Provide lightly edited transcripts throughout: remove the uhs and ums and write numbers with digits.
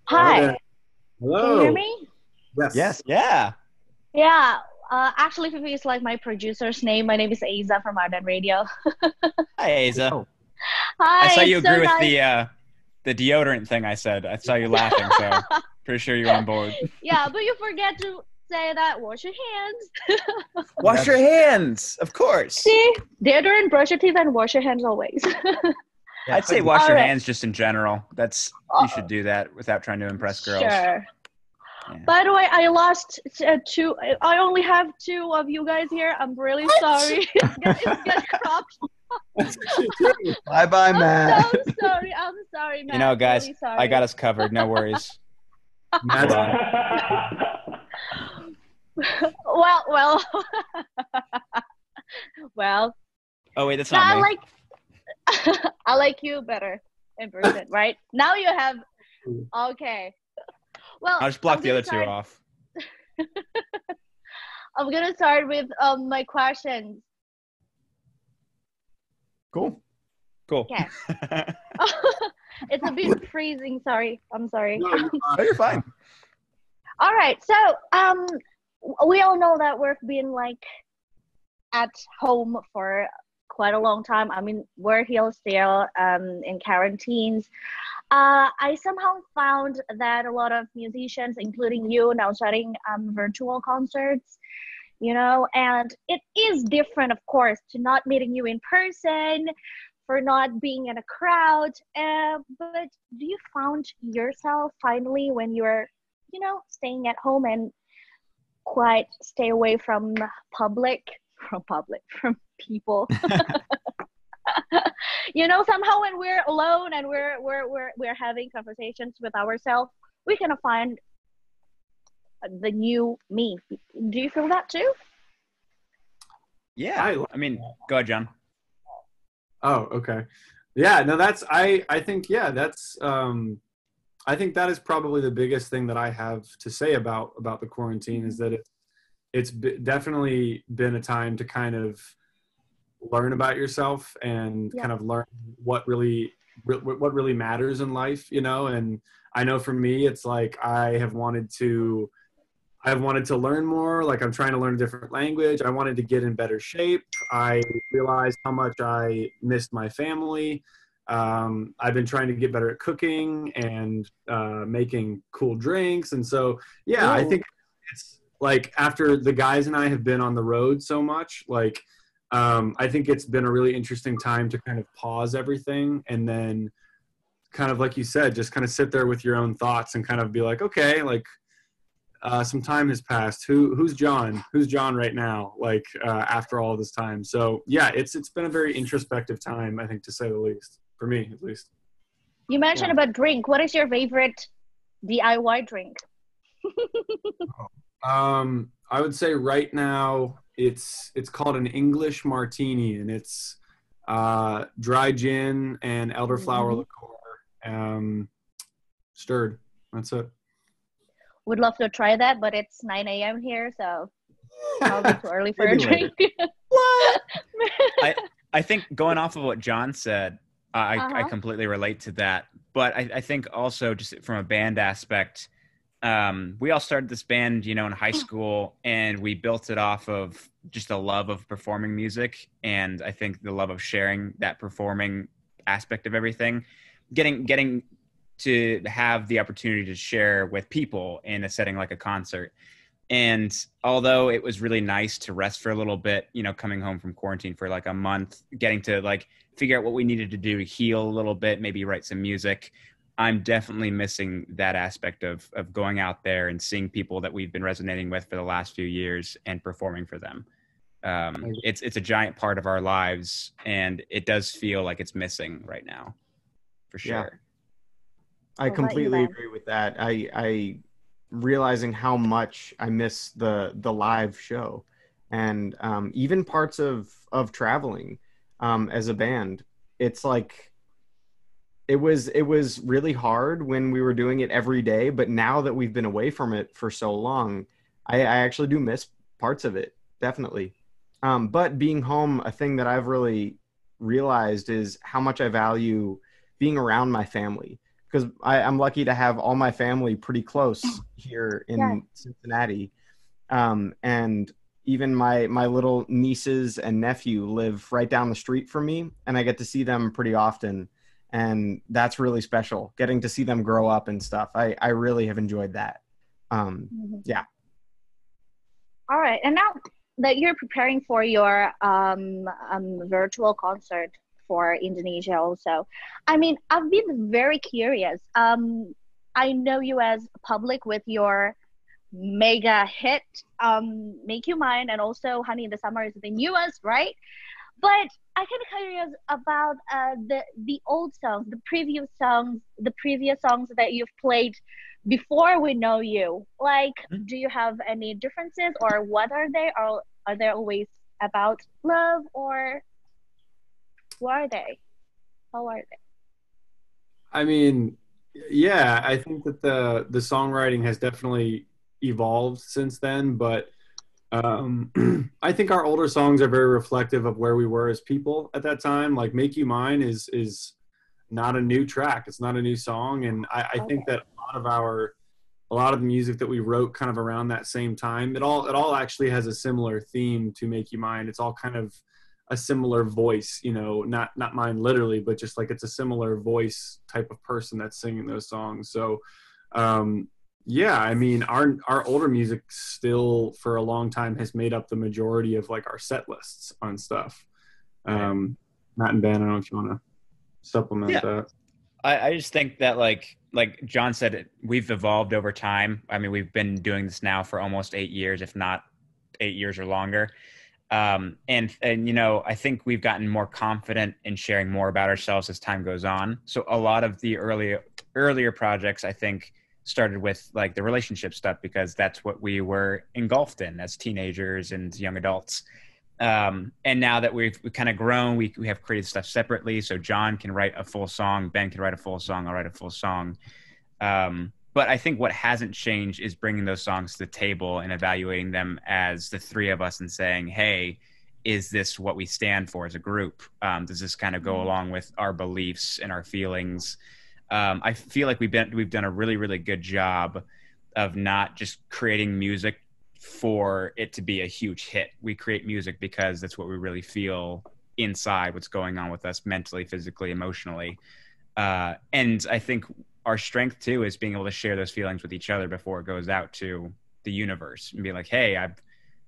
Hello there. Hi, can you hear Hello. me? Yes. Yes, yeah. Yeah, actually, Fifi is like my producer's name. My name is Eiza from Arden Radio. Hi, Asa. Oh, I Hi, saw you it's so agree with nice. the deodorant thing I said. I saw you laughing, so pretty sure you're on board. Yeah, but you forget to say that wash your hands. Wash your that's hands, of course. See, deodorant, brush your teeth, and wash your hands always. yeah. I'd say But wash All your right. hands just in general. That's you Uh, should do that without trying to impress girls. sure. Yeah. By the way, I lost two. I only have two of you guys here. I'm really what? sorry. It's get cropped. That's actually true. Bye bye, I'm so Matt. sorry. I'm sorry, You know, Matt. guys, Really I got sorry. us covered. No worries. Matt's We'll, Well, well. oh wait, that's No, not me. I like you better in person, right? Now you have okay. Well, I'll just block the other two off. I'm gonna start with my questions. Cool. Cool. Okay. It's a bit freezing. Sorry. I'm sorry. no, you're Oh, you're fine. All right. So, we all know that we've been like at home for quite a long time. I mean, we're here still in quarantines. I somehow found that a lot of musicians, including you, now starting virtual concerts, and it is different, of course, to not meeting you in person, for not being in a crowd. But do you found yourself finally when you're, staying at home and quite stay away from public, from people? Somehow when we're alone and we're having conversations with ourselves, we can find the new me. Do you feel that too? Yeah. I I mean, go ahead, John. Oh, okay. Yeah, no, I think that's I think that is probably the biggest thing that I have to say about the quarantine is that definitely been a time to kind of learn about yourself and Yeah. kind of learn what really matters in life, and I know for me it's like I've wanted to learn more. Like I'm trying to learn a different language. I wanted to get in better shape. I realized how much I missed my family. I've been trying to get better at cooking and making cool drinks. And so, yeah, I Ooh. think it's like after the guys and I have been on the road so much, like I think it's been a really interesting time to kind of pause everything and then kind of like you said, just kind of sit there with your own thoughts and kind of be like, okay, like some time has passed. Who's John? Who's John right now? Like after all this time. So yeah, it's been a very introspective time, I think, to say the least. For me, at least. You mentioned Yeah. about drink. What is your favorite DIY drink? I would say right now it's called an English martini, and it's dry gin and elderflower Hmm. liqueur, stirred. That's it. Would love to try that, but it's 9 a.m. here, so probably too early for a Maybe later. drink. What? I I think going off of what John said, I Uh-huh. completely relate to that. But I think also just from a band aspect, we all started this band, in high school, and we built it off of just a love of performing music, and I think the love of sharing that performing aspect of everything, getting to have the opportunity to share with people in a setting like a concert. And although it was really nice to rest for a little bit, coming home from quarantine for like a month, getting to like figure out what we needed to do to heal a little bit, maybe write some music, I'm definitely missing that aspect of going out there and seeing people that we've been resonating with for the last few years and performing for them. It's a giant part of our lives, and it does feel like it's missing right now, for Yeah, sure. I What about you, completely Ben? agree with that. I realizing how much I miss the live show, and even parts of traveling as a band. It's like it was really hard when we were doing it every day, but now that we've been away from it for so long, I actually do miss parts of it, definitely. But being home, a thing that I've really realized is how much I value being around my family. because I'm lucky to have all my family pretty close here in Cincinnati. And even my little nieces and nephew live right down the street from me, and I get to see them pretty often. And that's really special, getting to see them grow up and stuff. I really have enjoyed that. Yeah. All right. And now that you're preparing for your virtual concert for Indonesia also, I mean, I've been very curious. I know you as public with your mega hit, Make You Mine, and also Honey in the Summer is the newest, right? But I kind of curious about the old songs, the previous songs that you've played before We Know You. Like, do you have any differences, or what are they? Or are they always about love, or what are they? How are they? I mean, yeah, I think that the songwriting has definitely evolved since then, but I think our older songs are very reflective of where we were as people at that time. Like Make You Mine is not a new track. It's not a new song. And I think that a lot of the music that we wrote kind of around that same time, it all actually has a similar theme to Make You Mine. It's all kind of a similar voice, you know, not mine literally, but just like it's a similar voice type of person that's singing those songs. So yeah, I mean, our older music still for a long time has made up the majority of like our set lists on stuff. Matt and Ben, I don't know if you want to supplement that. I just think that like John said, we've evolved over time. I mean, we've been doing this now for almost 8 years, if not 8 years or longer. And you know, I think we've gotten more confident in sharing more about ourselves as time goes on. So a lot of the earlier projects, I think, started with like the relationship stuff because that's what we were engulfed in as teenagers and young adults. And now that we've kind of grown, we have created stuff separately. So John can write a full song, Ben can write a full song, I'll write a full song. But I think what hasn't changed is bringing those songs to the table and evaluating them as the three of us and saying, hey, is this what we stand for as a group? Does this kind of go along with our beliefs and our feelings? I feel like we've done a really, really good job of not just creating music for it to be a huge hit. We create music because that's what we really feel inside, what's going on with us mentally, physically, emotionally. And I think our strength too is being able to share those feelings with each other before it goes out to the universe and be like, hey,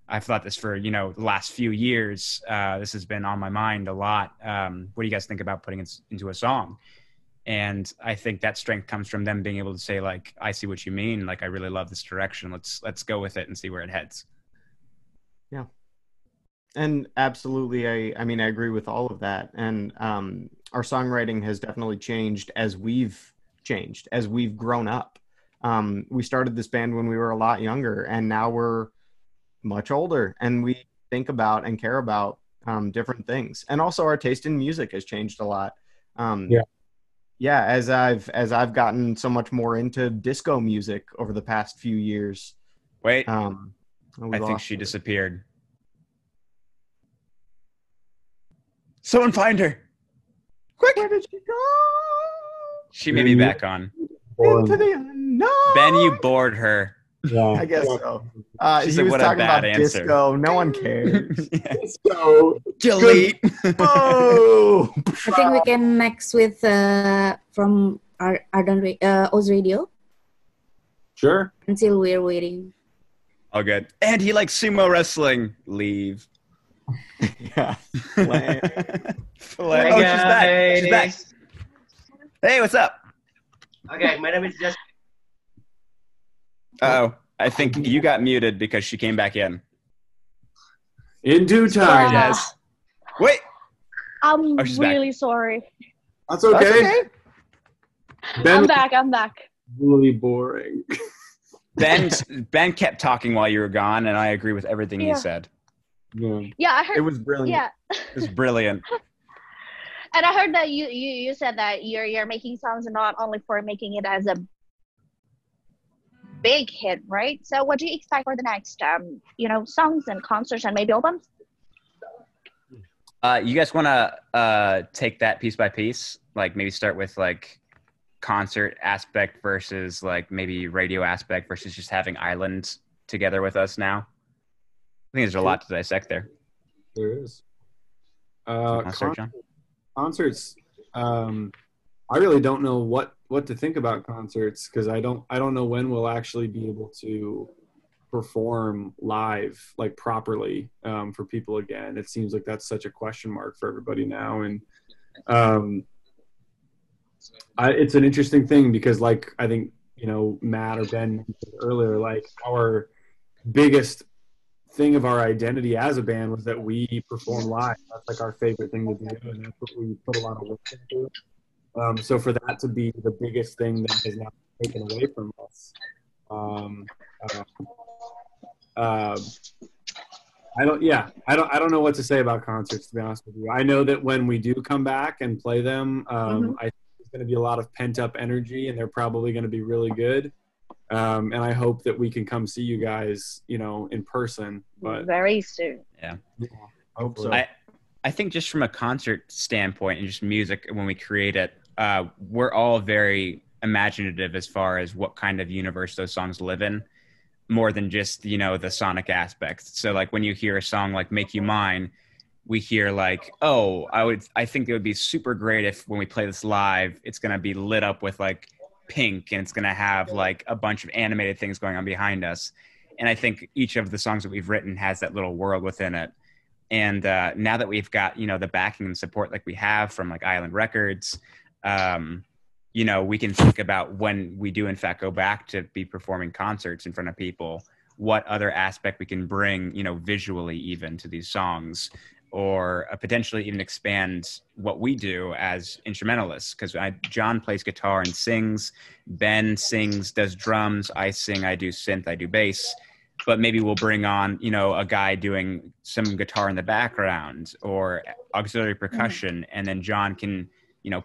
I've thought this for, you know, the last few years. This has been on my mind a lot. What do you guys think about putting it into a song? And I think that strength comes from them being able to say, like, I see what you mean. Like, I really love this direction. Let's go with it and see where it heads. Yeah. And absolutely, I mean, I agree with all of that. And our songwriting has definitely changed as we've changed, as we've grown up. We started this band when we were a lot younger, and now we're much older, and we think about and care about different things. And also our taste in music has changed a lot. Yeah, as I've gotten so much more into disco music over the past few years. Wait, I think she disappeared. Someone find her. Quick! Where did she go? She may be back on. Into the unknown. Ben, you bored her. Yeah, I guess so. She He said, was what a talking bad about answer. disco. No one cares. Disco. Delete. Oh! I think we can next with from Oz Radio Sure. until we're waiting. All good. And he likes sumo wrestling. Leave. Yeah. Flame. Hey, Oh, she's back. She's back. guys. Hey, what's up? Okay, my name is just. Uh-oh. I think you got muted because she came back in. In due time. Yes. Wait. I'm Oh, she's back. really sorry. That's okay. Ben I'm back. really boring. Ben kept talking while you were gone, and I agree with everything he Yeah. said. Yeah. Yeah, I heard. It was brilliant. Yeah, It was brilliant. and I heard that you said that you're making songs not only for making it as a big hit, right? So what do you expect for the next songs and concerts and maybe albums? You guys want to take that piece by piece? Like maybe start with like concert aspect versus like maybe radio aspect versus just having Island together with us now? I think there's a lot to dissect there. There is. John? Concerts. I really don't know what to think about concerts because I don't know when we'll actually be able to perform live like properly for people again. It seems like that's such a question mark for everybody now, and it's an interesting thing because like I think Matt or Ben mentioned earlier, like our biggest thing of our identity as a band was that we perform live. That's like our favorite thing to do, and that's what we put a lot of work into. So for that to be the biggest thing that has now been taken away from us, I don't know what to say about concerts, to be honest with you. I know that when we do come back and play them, I think there's going to be a lot of pent up energy, and they're probably going to be really good. And I hope that we can come see you guys, in person. But very soon. Yeah. I hope so. I think just from a concert standpoint and just music, when we create it, we're all very imaginative as far as what kind of universe those songs live in, more than just, the sonic aspects. So like when you hear a song like Make You Mine, we hear like, oh, I think it would be super great if when we play this live, it's going to be lit up with like pink and it's going to have like a bunch of animated things going on behind us. And I think each of the songs that we've written has that little world within it. And now that we've got, the backing and support like we have from like Island Records, we can think about when we do in fact go back to be performing concerts in front of people, what other aspect we can bring, visually even to these songs, or potentially even expand what we do as instrumentalists. Because John plays guitar and sings, Ben sings, does drums, I sing, I do synth, I do bass. But maybe we'll bring on, a guy doing some guitar in the background or auxiliary percussion, and then John can,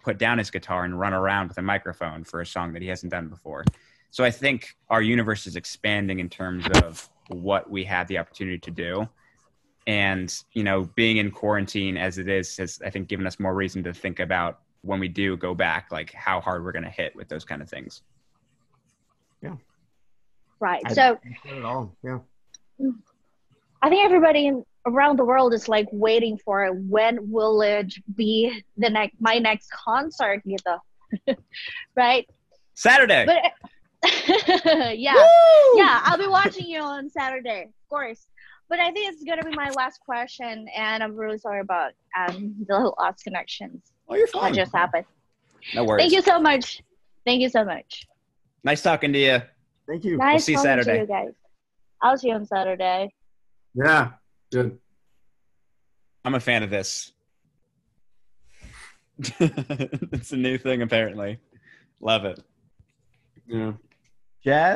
put down his guitar and run around with a microphone for a song that he hasn't done before. So I think our universe is expanding in terms of what we have the opportunity to do. And, being in quarantine as it is has, I think, given us more reason to think about when we do go back, like how hard we're going to hit with those kind of things. Yeah. Right. I So at all. Yeah. I think everybody around the world is like waiting for when will it be my next concert, right? Saturday. But yeah, Woo! yeah, I'll be watching you on Saturday, of course. But I think it's gonna be my last question, and I'm really sorry about the lost connections. Oh, you're fine. That just happened. No worries. Thank you so much. Thank you so much. Nice talking to you. Thank you. Nice see you talking Saturday. to you guys. I'll see you on Saturday. yeah, good. I'm a fan of this. It's a new thing, apparently. Love it. Yeah. Jazz?